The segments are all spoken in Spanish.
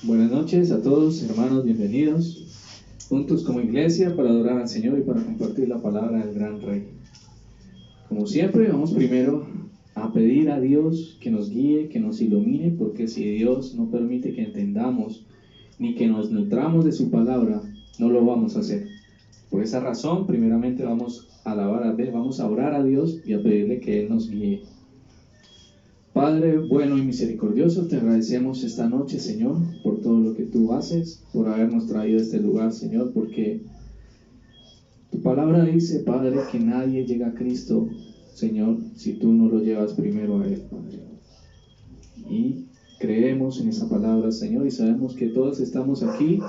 Buenas noches a todos, hermanos, bienvenidos juntos como iglesia para adorar al Señor y para compartir la palabra del gran Rey. Como siempre, vamos primero a pedir a Dios que nos guíe, que nos ilumine, porque si Dios no permite que entendamos ni que nos nutramos de su palabra, no lo vamos a hacer. Por esa razón, primeramente vamos a vamos a orar a Dios y a pedirle que Él nos guíe. Padre bueno y misericordioso, te agradecemos esta noche, Señor, por todo lo que tú haces, por habernos traído a este lugar, Señor, porque tu palabra dice, Padre, que nadie llega a Cristo, Señor, si tú no lo llevas primero a Él, Padre. Y creemos en esa palabra, Señor, y sabemos que todos estamos aquí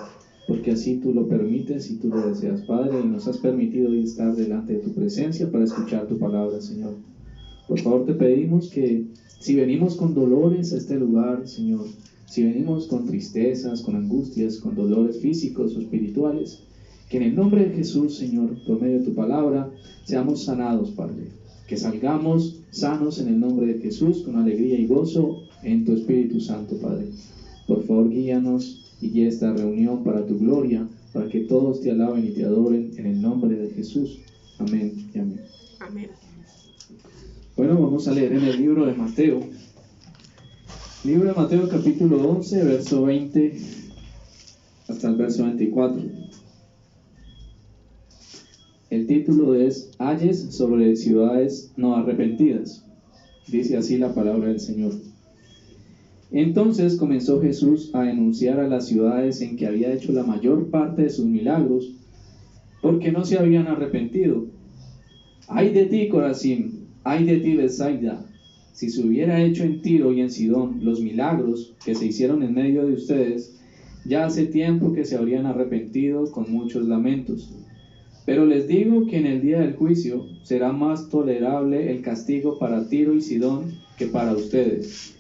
porque así tú lo permites y tú lo deseas, Padre, y nos has permitido hoy estar delante de tu presencia para escuchar tu palabra, Señor. Por favor, te pedimos que si venimos con dolores a este lugar, Señor, si venimos con tristezas, con angustias, con dolores físicos o espirituales, que en el nombre de Jesús, Señor, por medio de tu palabra, seamos sanados, Padre. Que salgamos sanos en el nombre de Jesús, con alegría y gozo en tu Espíritu Santo, Padre. Por favor, guíanos y guía esta reunión para tu gloria, para que todos te alaben y te adoren en el nombre de Jesús. Amén y amén. Amén. Bueno, vamos a leer en el libro de Mateo. Libro de Mateo, capítulo 11, verso 20 hasta el verso 24. El título es Ayes sobre ciudades no arrepentidas. Dice así la palabra del Señor. Entonces comenzó Jesús a denunciar a las ciudades en que había hecho la mayor parte de sus milagros, porque no se habían arrepentido. ¡Ay de ti, Corazín! ¡Ay de ti, Betsaida! Si se hubiera hecho en Tiro y en Sidón los milagros que se hicieron en medio de ustedes, ya hace tiempo que se habrían arrepentido con muchos lamentos. Pero les digo que en el día del juicio será más tolerable el castigo para Tiro y Sidón que para ustedes.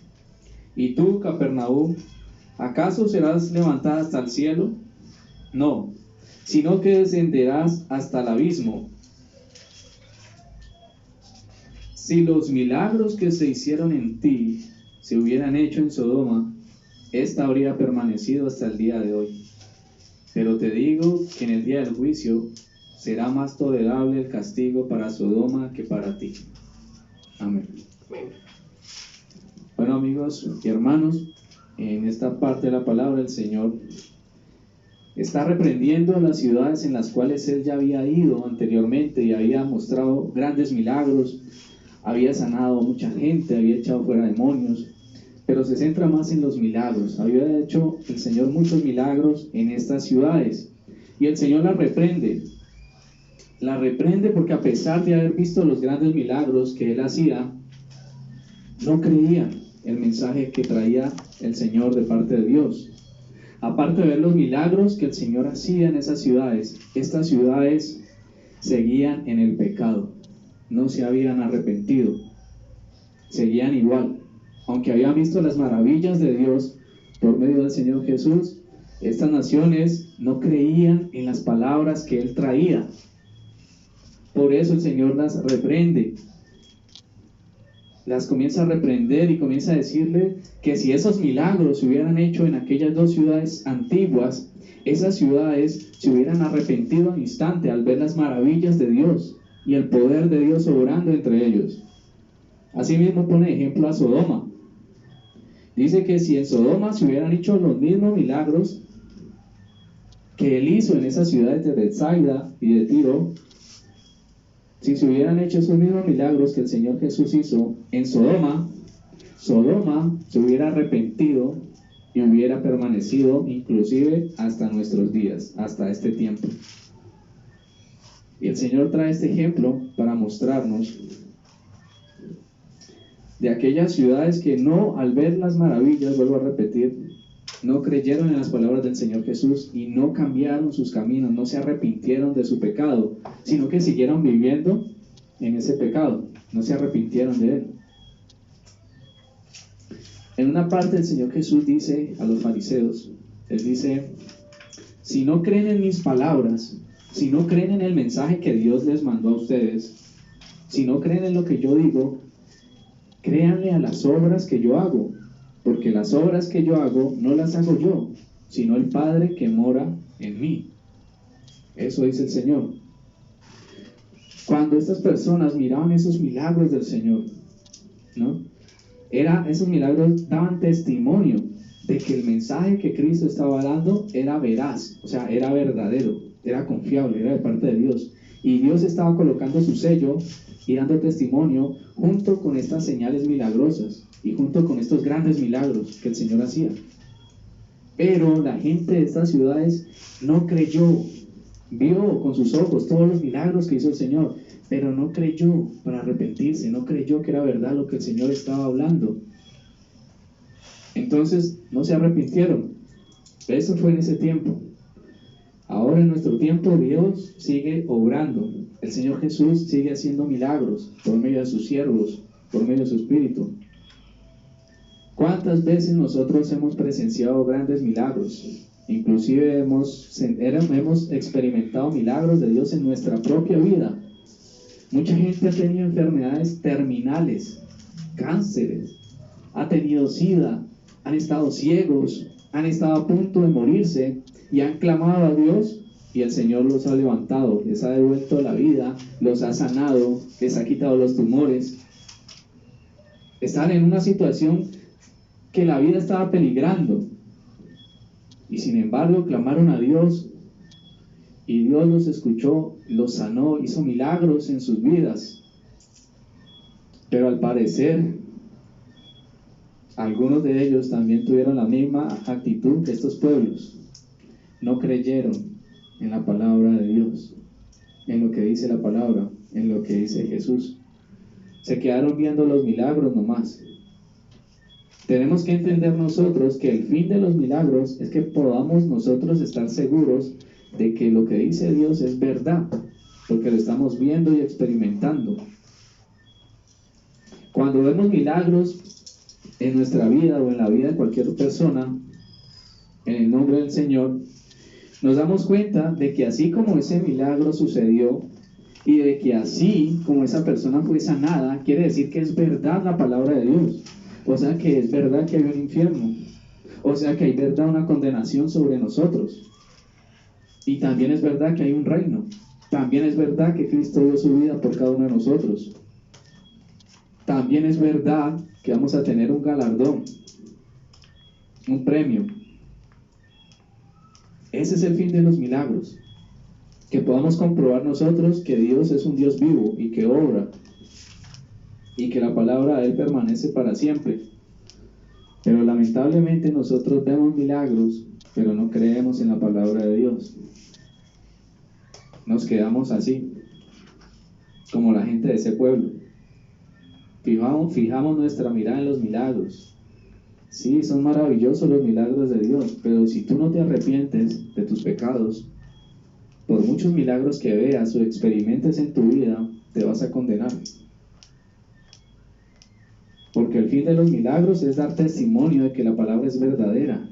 ¿Y tú, Capernaúm, acaso serás levantada hasta el cielo? No, sino que descenderás hasta el abismo. Si los milagros que se hicieron en ti se hubieran hecho en Sodoma, ésta habría permanecido hasta el día de hoy. Pero te digo que en el día del juicio será más tolerable el castigo para Sodoma que para ti. Amén. Bueno, amigos y hermanos, en esta parte de la palabra el Señor está reprendiendo a las ciudades en las cuales Él ya había ido anteriormente y había mostrado grandes milagros, había sanado a mucha gente, había echado fuera demonios, pero se centra más en los milagros. Había hecho el Señor muchos milagros en estas ciudades y el Señor la reprende porque a pesar de haber visto los grandes milagros que Él hacía, no creían el mensaje que traía el Señor de parte de Dios. Aparte de ver los milagros que el Señor hacía en esas ciudades, estas ciudades seguían en el pecado, no se habían arrepentido, seguían igual. Aunque habían visto las maravillas de Dios por medio del Señor Jesús, estas naciones no creían en las palabras que Él traía. Por eso el Señor las reprende. Las comienza a reprender y comienza a decirle que si esos milagros se hubieran hecho en aquellas dos ciudades antiguas, esas ciudades se hubieran arrepentido al instante al ver las maravillas de Dios y el poder de Dios obrando entre ellos. Asimismo pone ejemplo a Sodoma. Dice que si en Sodoma se hubieran hecho los mismos milagros que Él hizo en esas ciudades de Betsaida y de Tiro, si se hubieran hecho esos mismos milagros que el Señor Jesús hizo en Sodoma, Sodoma se hubiera arrepentido y hubiera permanecido inclusive hasta nuestros días, hasta este tiempo. Y el Señor trae este ejemplo para mostrarnos de aquellas ciudades que no, al ver las maravillas, vuelvo a repetir, no creyeron en las palabras del Señor Jesús y no cambiaron sus caminos, no se arrepintieron de su pecado, sino que siguieron viviendo en ese pecado, no se arrepintieron de él. En una parte el Señor Jesús dice a los fariseos, Él dice, si no creen en mis palabras, si no creen en el mensaje que Dios les mandó a ustedes, si no creen en lo que yo digo, créanle a las obras que yo hago, porque las obras que yo hago no las hago yo, sino el Padre que mora en mí. Eso dice el Señor. Cuando estas personas miraban esos milagros del Señor, ¿no? Esos milagros daban testimonio de que el mensaje que Cristo estaba dando era veraz, o sea, era verdadero, era confiable, era de parte de Dios. Y Dios estaba colocando su sello y dando testimonio junto con estas señales milagrosas y junto con estos grandes milagros que el Señor hacía. Pero la gente de estas ciudades no creyó, vio con sus ojos todos los milagros que hizo el Señor, pero no creyó para arrepentirse, no creyó que era verdad lo que el Señor estaba hablando. Entonces no se arrepintieron. Eso fue en ese tiempo. Ahora en nuestro tiempo Dios sigue obrando. El Señor Jesús sigue haciendo milagros por medio de sus siervos, por medio de su Espíritu. ¿Cuántas veces nosotros hemos presenciado grandes milagros? Inclusive hemos experimentado milagros de Dios en nuestra propia vida. Mucha gente ha tenido enfermedades terminales, cánceres, ha tenido SIDA, han estado ciegos, han estado a punto de morirse y han clamado a Dios y el Señor los ha levantado, les ha devuelto la vida, los ha sanado, les ha quitado los tumores. Están en una situación que la vida estaba peligrando y sin embargo clamaron a Dios y Dios los escuchó, los sanó, hizo milagros en sus vidas. Pero al parecer algunos de ellos también tuvieron la misma actitud que estos pueblos. No creyeron en la palabra de Dios, en lo que dice la palabra, en lo que dice Jesús. Se quedaron viendo los milagros nomás. Tenemos que entender nosotros que el fin de los milagros es que podamos nosotros estar seguros de que lo que dice Dios es verdad, porque lo estamos viendo y experimentando. Cuando vemos milagros en nuestra vida o en la vida de cualquier persona, en el nombre del Señor, nos damos cuenta de que así como ese milagro sucedió y de que así como esa persona fue sanada, quiere decir que es verdad la palabra de Dios. O sea que es verdad que hay un infierno, o sea que hay verdad una condenación sobre nosotros, y también es verdad que hay un reino, también es verdad que Cristo dio su vida por cada uno de nosotros, también es verdad que vamos a tener un galardón, un premio. Ese es el fin de los milagros, que podamos comprobar nosotros que Dios es un Dios vivo y que obra y que la palabra de Él permanece para siempre. Pero lamentablemente nosotros vemos milagros, pero no creemos en la palabra de Dios. Nos quedamos así, como la gente de ese pueblo. Fijamos nuestra mirada en los milagros. Sí, son maravillosos los milagros de Dios, pero si tú no te arrepientes de tus pecados, por muchos milagros que veas o experimentes en tu vida, te vas a condenar. Porque el fin de los milagros es dar testimonio de que la palabra es verdadera.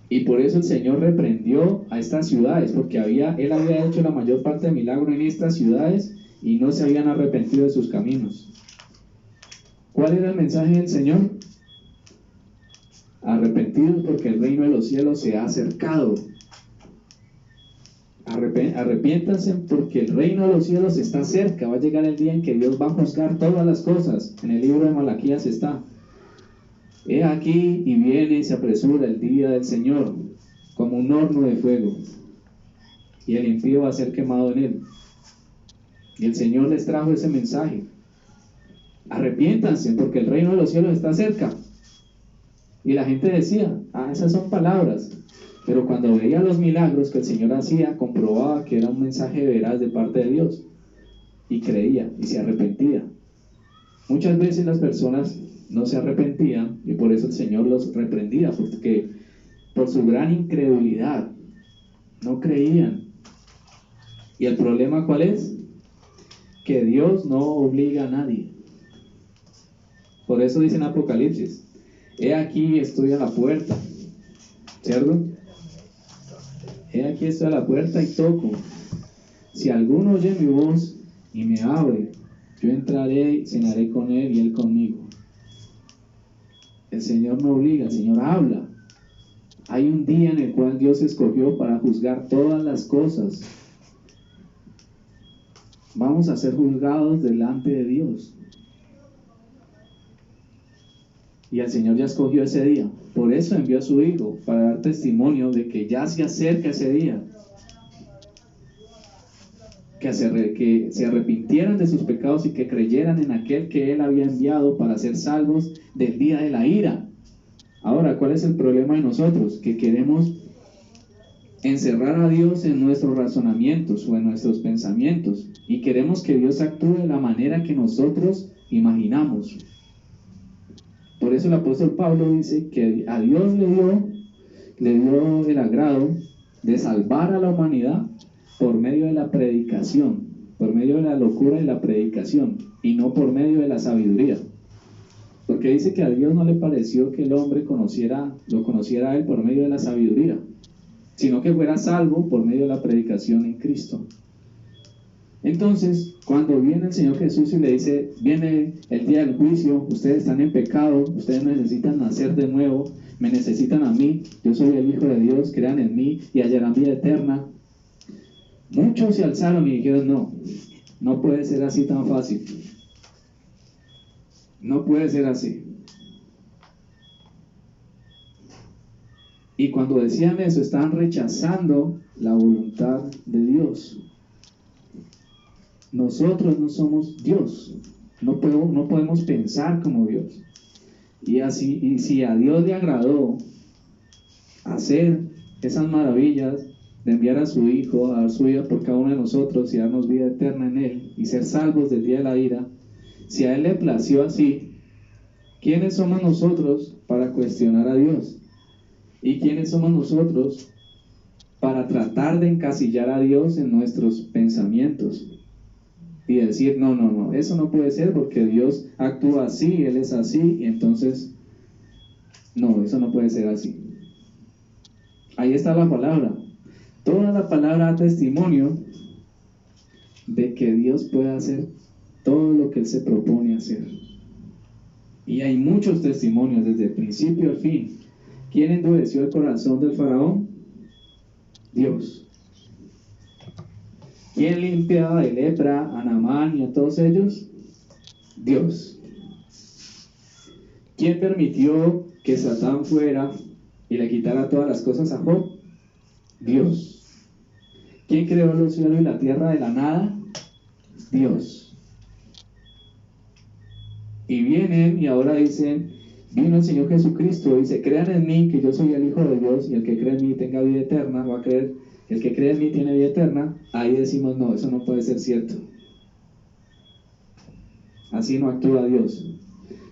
Y por eso el Señor reprendió a estas ciudades, porque Él había hecho la mayor parte de milagros en estas ciudades y no se habían arrepentido de sus caminos. ¿Cuál era el mensaje del Señor? Arrepentidos porque el reino de los cielos se ha acercado. Arrepiéntanse porque el reino de los cielos está cerca. Va a llegar el día en que Dios va a juzgar todas las cosas. En el libro de Malaquías está: he aquí y viene y se apresura el día del Señor como un horno de fuego, y el impío va a ser quemado en él. Y el Señor les trajo ese mensaje: arrepiéntanse porque el reino de los cielos está cerca. Y la gente decía: esas son palabras. Pero cuando veía los milagros que el Señor hacía, comprobaba que era un mensaje veraz de parte de Dios, y creía y se arrepentía. Muchas veces las personas no se arrepentían y por eso el Señor los reprendía, porque por su gran incredulidad no creían. ¿Y el problema cuál es? Que Dios no obliga a nadie. Por eso dice en Apocalipsis: he aquí estoy a la puerta, ¿cierto? He aquí estoy a la puerta y toco. Si alguno oye mi voz y me abre, yo entraré y cenaré con él y él conmigo. El Señor no obliga, el Señor habla. Hay un día en el cual Dios escogió para juzgar todas las cosas. Vamos a ser juzgados delante de Dios. Y el Señor ya escogió ese día. Por eso envió a su Hijo, para dar testimonio de que ya se acerca ese día. Que se arrepintieran de sus pecados y que creyeran en aquel que Él había enviado para ser salvos del día de la ira. Ahora, ¿cuál es el problema de nosotros? Que queremos encerrar a Dios en nuestros razonamientos o en nuestros pensamientos y queremos que Dios actúe de la manera que nosotros imaginamos. Por eso el apóstol Pablo dice que a Dios le dio el agrado de salvar a la humanidad por medio de la predicación, por medio de la locura de la predicación y no por medio de la sabiduría. Porque dice que a Dios no le pareció que el hombre lo conociera a Él por medio de la sabiduría, sino que fuera salvo por medio de la predicación en Cristo. Entonces, cuando viene el Señor Jesús y le dice, viene el día del juicio, ustedes están en pecado, ustedes necesitan nacer de nuevo, me necesitan a mí, yo soy el Hijo de Dios, crean en mí y hallarán vida eterna. Muchos se alzaron y dijeron, no puede ser así tan fácil. No puede ser así. Y cuando decían eso, estaban rechazando la voluntad de Dios. Nosotros no somos Dios. No podemos pensar como Dios. Y si a Dios le agradó hacer esas maravillas de enviar a su Hijo, a dar su vida por cada uno de nosotros y darnos vida eterna en Él y ser salvos del día de la ira, si a Él le plació así, ¿quiénes somos nosotros para cuestionar a Dios? ¿Y quiénes somos nosotros para tratar de encasillar a Dios en nuestros pensamientos? Y decir, no, eso no puede ser porque Dios actúa así, Él es así, y entonces, no, eso no puede ser así. Ahí está la palabra. Toda la palabra da testimonio de que Dios puede hacer todo lo que Él se propone hacer. Y hay muchos testimonios desde el principio al fin. ¿Quién endureció el corazón del faraón? Dios. ¿Quién limpiaba de lepra a Naamán y a todos ellos? Dios. ¿Quién permitió que Satán fuera y le quitara todas las cosas a Job? Dios. ¿Quién creó los cielos y la tierra de la nada? Dios. Y vienen y ahora dicen, vino el Señor Jesucristo, dice, crean en mí que yo soy el Hijo de Dios y el que cree en mí tenga vida eterna, va a creer, el que cree en mí tiene vida eterna. Ahí decimos, no, eso no puede ser cierto. Así no actúa Dios.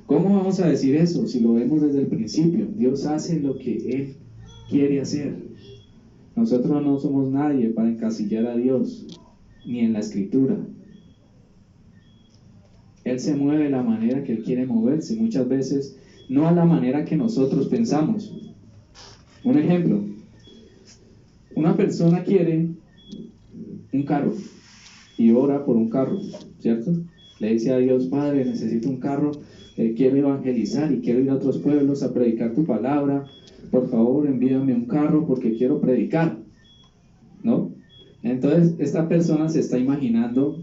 ¿Cómo vamos a decir eso si lo vemos desde el principio? Dios hace lo que Él quiere hacer. Nosotros no somos nadie para encasillar a Dios, ni en la Escritura. Él se mueve de la manera que Él quiere moverse, muchas veces no a la manera que nosotros pensamos. Un ejemplo, una persona quiere un carro y ora por un carro, ¿cierto? Le dice a Dios, Padre, necesito un carro, quiero evangelizar y quiero ir a otros pueblos a predicar tu palabra, por favor envíame un carro porque quiero predicar, ¿no? Entonces esta persona se está imaginando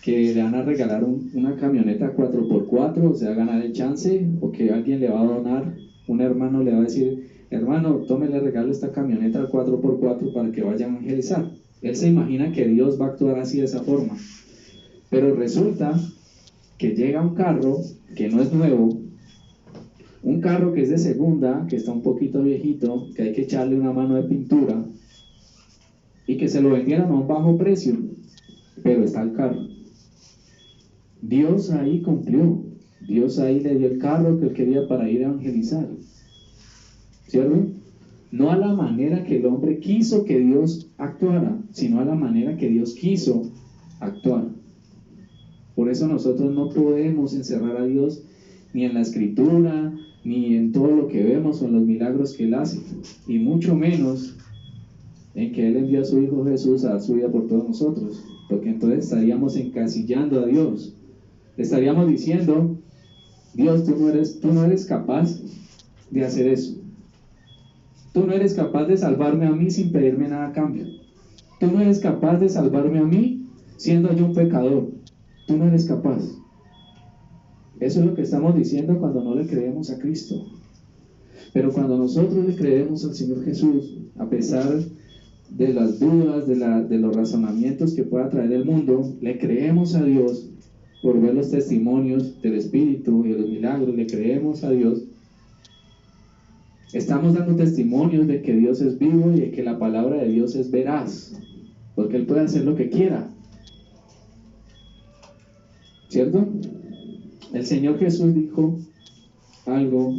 que le van a regalar una camioneta 4x4, o sea, ganar el chance, o que alguien le va a donar, un hermano le va a decir, hermano, tome, le regalo esta camioneta 4x4 para que vaya a evangelizar. Él se imagina que Dios va a actuar así de esa forma, pero resulta que llega un carro que no es nuevo, un carro que es de segunda, que está un poquito viejito, que hay que echarle una mano de pintura, y que se lo vendieron a un bajo precio, pero está el carro. Dios ahí cumplió, Dios ahí le dio el carro que Él quería para ir a evangelizar, ¿cierto? No a la manera que el hombre quiso que Dios actuara, sino a la manera que Dios quiso actuar. Por eso nosotros no podemos encerrar a Dios ni en la Escritura, ni en todo lo que vemos o en los milagros que Él hace, y mucho menos en que Él envió a su Hijo Jesús a dar su vida por todos nosotros, porque entonces estaríamos encasillando a Dios. Estaríamos diciendo Dios, tú no eres capaz de hacer eso. Tú no eres capaz de salvarme a mí sin pedirme nada a cambio. Tú no eres capaz de salvarme a mí siendo yo un pecador. Tú no eres capaz. Eso es lo que estamos diciendo cuando no le creemos a Cristo. Pero cuando nosotros le creemos al Señor Jesús, a pesar de las dudas, de los razonamientos que pueda traer el mundo, le creemos a Dios por ver los testimonios del Espíritu y de los milagros, le creemos a Dios. Estamos dando testimonios de que Dios es vivo y de que la palabra de Dios es veraz, porque Él puede hacer lo que quiera. ¿Cierto? El Señor Jesús dijo algo,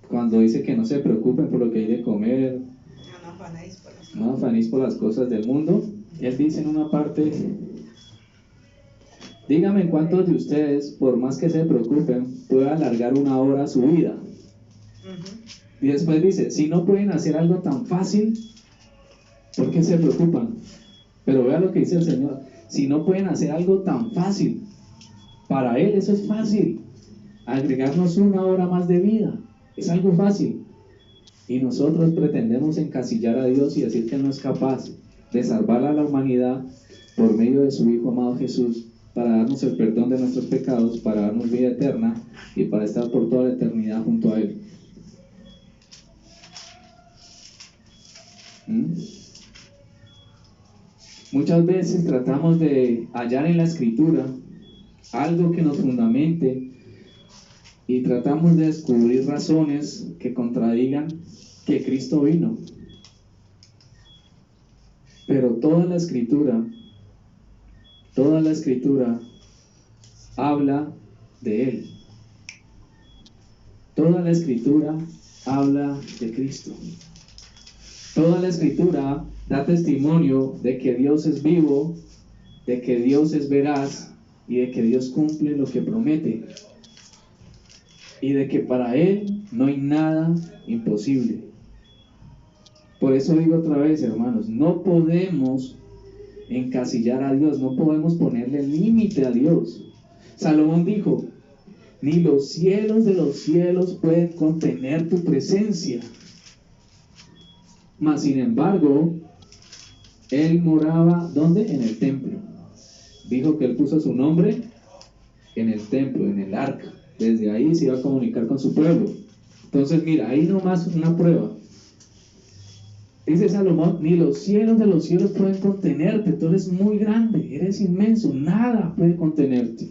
cuando dice que no se preocupen por lo que hay de comer, no afanéis por las cosas del mundo. Él dice en una parte: díganme en cuántos de ustedes, por más que se preocupen, puede alargar una hora su vida. Y después dice: si no pueden hacer algo tan fácil, ¿por qué se preocupan? Pero vea lo que dice el Señor: si no pueden hacer algo tan fácil, para Él eso es fácil. Agregarnos una hora más de vida es algo fácil. Y nosotros pretendemos encasillar a Dios y decir que Él no es capaz de salvar a la humanidad por medio de su Hijo amado Jesús, para darnos el perdón de nuestros pecados, para darnos vida eterna y para estar por toda la eternidad junto a Él. Muchas veces tratamos de hallar en la Escritura algo que nos fundamente y tratamos de descubrir razones que contradigan que Cristo vino. Pero toda la Escritura habla de Él. Toda la Escritura habla de Cristo. Toda la Escritura da testimonio de que Dios es vivo, de que Dios es veraz y de que Dios cumple lo que promete. Y de que para Él no hay nada imposible. Por eso digo otra vez, hermanos, no podemos encasillar a Dios, no podemos ponerle límite a Dios. Salomón dijo: ni los cielos de los cielos pueden contener tu presencia. Mas sin embargo, Él moraba, ¿dónde? En el templo. Dijo que Él puso su nombre en el templo, en el arca. Desde ahí se iba a comunicar con su pueblo. Entonces mira, ahí nomás una prueba. Dice Salomón: ni los cielos de los cielos pueden contenerte. Tú eres muy grande, eres inmenso, nada puede contenerte.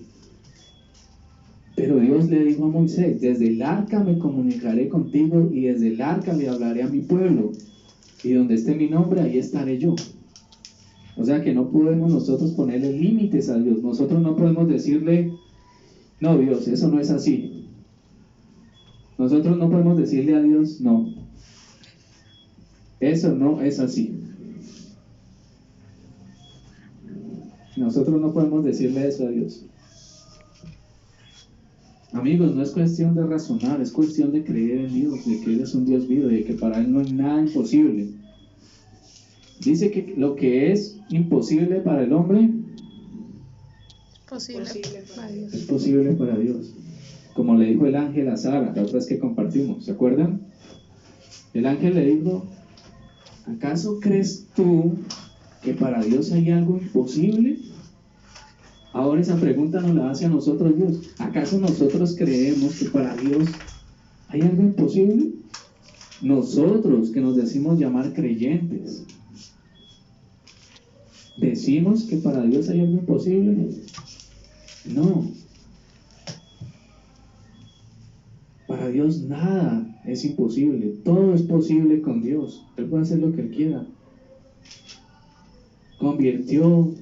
Pero Dios le dijo a Moisés: desde el arca me comunicaré contigo y desde el arca le hablaré a mi pueblo. Y donde esté mi nombre, ahí estaré yo. O sea que no podemos nosotros ponerle límites a Dios. Nosotros no podemos decirle: no, Dios, eso no es así. Nosotros no podemos decirle a Dios: no, eso no es así. Nosotros no podemos decirle eso a Dios. Amigos, no es cuestión de razonar, es cuestión de creer en Dios, de que Él es un Dios vivo, de que para Él no hay nada imposible. Dice que lo que es imposible para el hombre es posible para Dios. Como le dijo el ángel a Sara, la otra vez que compartimos, ¿se acuerdan? El ángel le dijo: ¿acaso crees tú que para Dios hay algo imposible? Ahora esa pregunta nos la hace a nosotros Dios. ¿Acaso nosotros creemos que para Dios hay algo imposible? Nosotros, que nos decimos llamar creyentes, ¿decimos que para Dios hay algo imposible? No. Para Dios nada es imposible. Todo es posible con Dios. Él puede hacer lo que Él quiera. Convirtió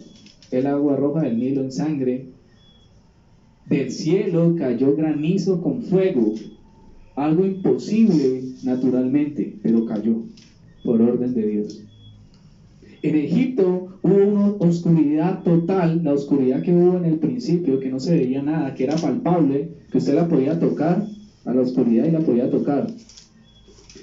el agua roja del Nilo en sangre. Del cielo cayó granizo con fuego. Algo imposible naturalmente, pero cayó por orden de Dios. En Egipto hubo una oscuridad total, la oscuridad que hubo en el principio, que no se veía nada, que era palpable, que usted la podía tocar a la oscuridad y la podía tocar.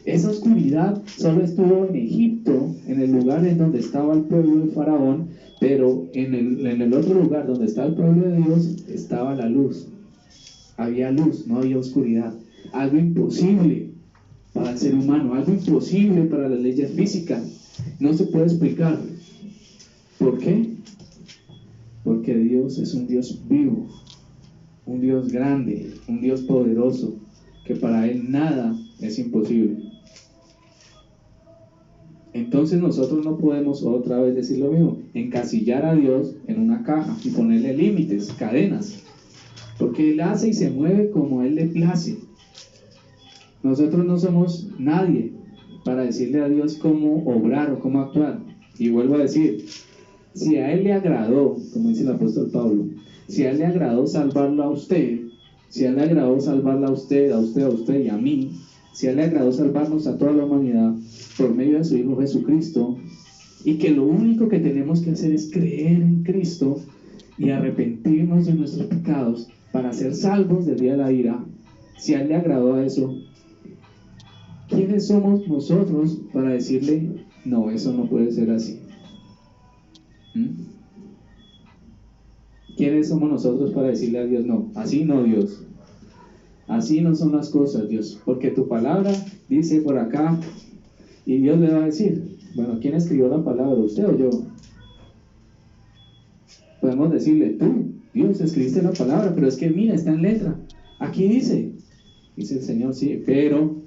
Esa oscuridad solo estuvo en Egipto, en el lugar en donde estaba el pueblo de Faraón, pero en el otro lugar donde estaba el pueblo de Dios estaba la luz. había luz, no había oscuridad. Algo imposible para el ser humano, algo imposible para las leyes físicas. No se puede explicar. ¿Por qué? Porque Dios es un Dios vivo, un Dios grande, un Dios poderoso, que para Él nada es imposible. Entonces nosotros no podemos otra vez decir lo mismo, encasillar a Dios en una caja y ponerle límites, cadenas, porque Él hace y se mueve como a Él le place. Nosotros no somos nadie para decirle a Dios cómo obrar o cómo actuar. Y vuelvo a decir, si a Él le agradó, como dice el apóstol Pablo, si a Él le agradó salvarlo a usted, si a Él le agradó salvarla a usted y a mí, si a Él le agradó salvarnos a toda la humanidad por medio de su Hijo Jesucristo, y que lo único que tenemos que hacer es creer en Cristo y arrepentirnos de nuestros pecados para ser salvos del día de la ira, si a Él le agradó a eso, ¿quiénes somos nosotros para decirle, no, eso no puede ser así? ¿Quiénes somos nosotros para decirle a Dios, no, así no, Dios? Así no son las cosas, Dios, porque tu palabra dice por acá, y Dios le va a decir, bueno, ¿quién escribió la palabra, usted o yo? Podemos decirle, tú, Dios, escribiste la palabra, pero es que mira, está en letra, aquí dice el Señor, sí, pero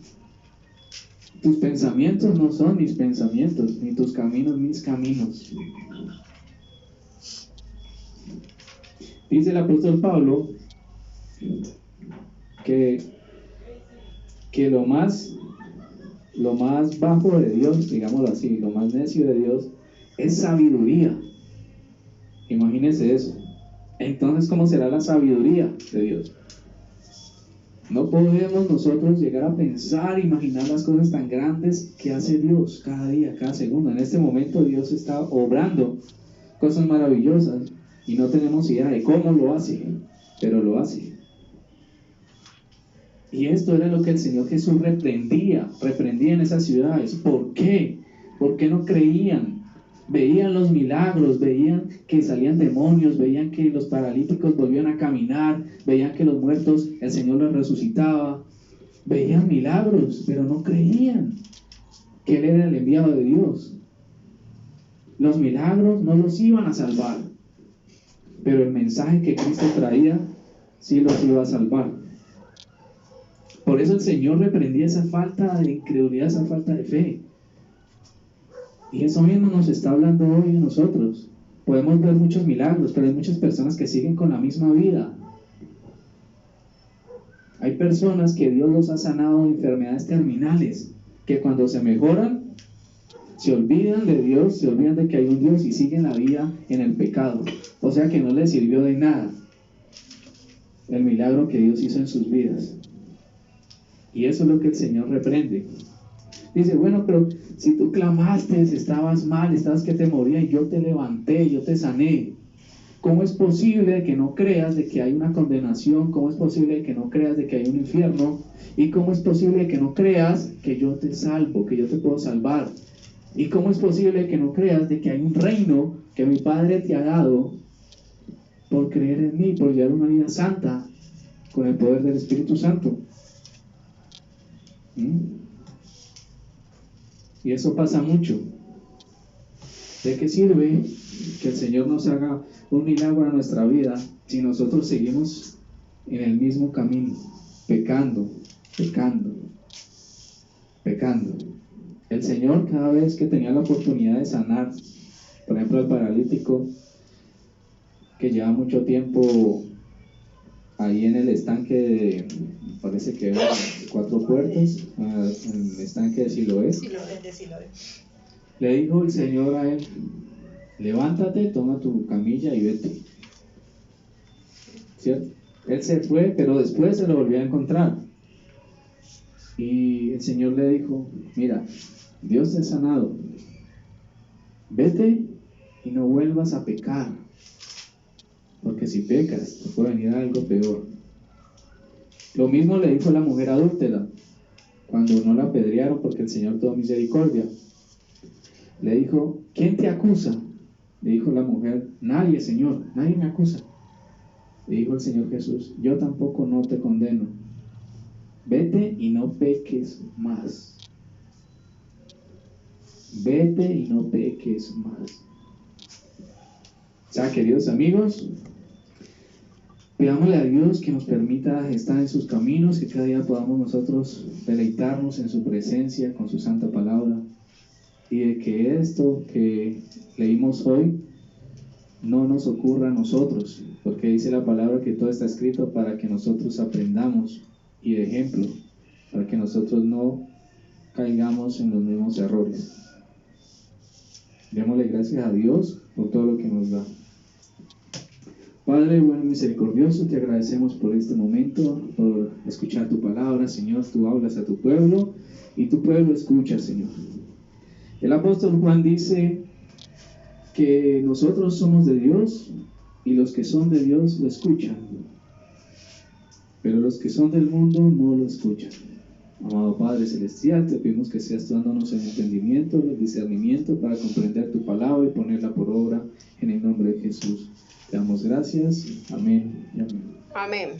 tus pensamientos no son mis pensamientos, ni tus caminos mis caminos. Dice el apóstol Pablo que lo más bajo de Dios, digámoslo así, lo más necio de Dios es sabiduría. Imagínense eso. Entonces, ¿cómo será la sabiduría de Dios? No podemos nosotros llegar a pensar, imaginar las cosas tan grandes que hace Dios cada día, cada segundo. En este momento Dios está obrando cosas maravillosas y no tenemos idea de cómo lo hace, pero lo hace. Y esto era lo que el Señor Jesús reprendía en esas ciudades. ¿Por qué? ¿Por qué no creían? Veían los milagros, veían que salían demonios, veían que los paralíticos volvían a caminar, veían que los muertos, el Señor los resucitaba, veían milagros, pero no creían que Él era el enviado de Dios. Los milagros no los iban a salvar, pero el mensaje que Cristo traía sí los iba a salvar. Por eso el Señor reprendía esa falta de incredulidad, esa falta de fe. Y eso mismo nos está hablando hoy a nosotros. Podemos ver muchos milagros, pero hay muchas personas que siguen con la misma vida. Hay personas que Dios los ha sanado de enfermedades terminales, que cuando se mejoran, se olvidan de Dios, se olvidan de que hay un Dios y siguen la vida en el pecado. O sea que no les sirvió de nada el milagro que Dios hizo en sus vidas. Y eso es lo que el Señor reprende. Dice, bueno, pero si tú clamaste, estabas mal, estabas que te morías y yo te levanté, yo te sané. ¿Cómo es posible que no creas de que hay una condenación? ¿Cómo es posible que no creas de que hay un infierno? ¿Y cómo es posible que no creas que yo te salvo, que yo te puedo salvar? ¿Y cómo es posible que no creas de que hay un reino que mi Padre te ha dado por creer en mí, por llevar una vida santa con el poder del Espíritu Santo? Y eso pasa mucho. ¿De qué sirve que el Señor nos haga un milagro en nuestra vida si nosotros seguimos en el mismo camino, pecando? El Señor, cada vez que tenía la oportunidad de sanar, por ejemplo al paralítico que lleva mucho tiempo ahí en el estanque parece que eran 4 puertas, en el estanque de Siloé. Le dijo el Señor a él, levántate, toma tu camilla y vete. ¿Cierto? Él se fue, pero después se lo volvió a encontrar. Y el Señor le dijo, mira, Dios te ha sanado. Vete y no vuelvas a pecar. Porque si pecas, te puede venir algo peor. Lo mismo le dijo la mujer adúltera, cuando no la apedrearon porque el Señor tuvo misericordia. Le dijo, ¿quién te acusa? Le dijo la mujer, nadie, Señor, nadie me acusa. Le dijo el Señor Jesús: yo tampoco no te condeno. Vete y no peques más. Vete y no peques más. O sea, queridos amigos, pidámosle a Dios que nos permita estar en sus caminos, que cada día podamos nosotros deleitarnos en su presencia con su santa palabra, y de que esto que leímos hoy no nos ocurra a nosotros, porque dice la palabra que todo está escrito para que nosotros aprendamos y de ejemplo, para que nosotros no caigamos en los mismos errores. Démosle gracias a Dios por todo lo que nos da. Padre bueno y misericordioso, te agradecemos por este momento, por escuchar tu palabra. Señor, tú hablas a tu pueblo y tu pueblo escucha, Señor. El apóstol Juan dice que nosotros somos de Dios y los que son de Dios lo escuchan, pero los que son del mundo no lo escuchan. Amado Padre Celestial, te pedimos que seas tú dándonos el entendimiento, el discernimiento para comprender tu palabra y ponerla por obra en el nombre de Jesús. Te damos gracias. Amén y amén. Amén.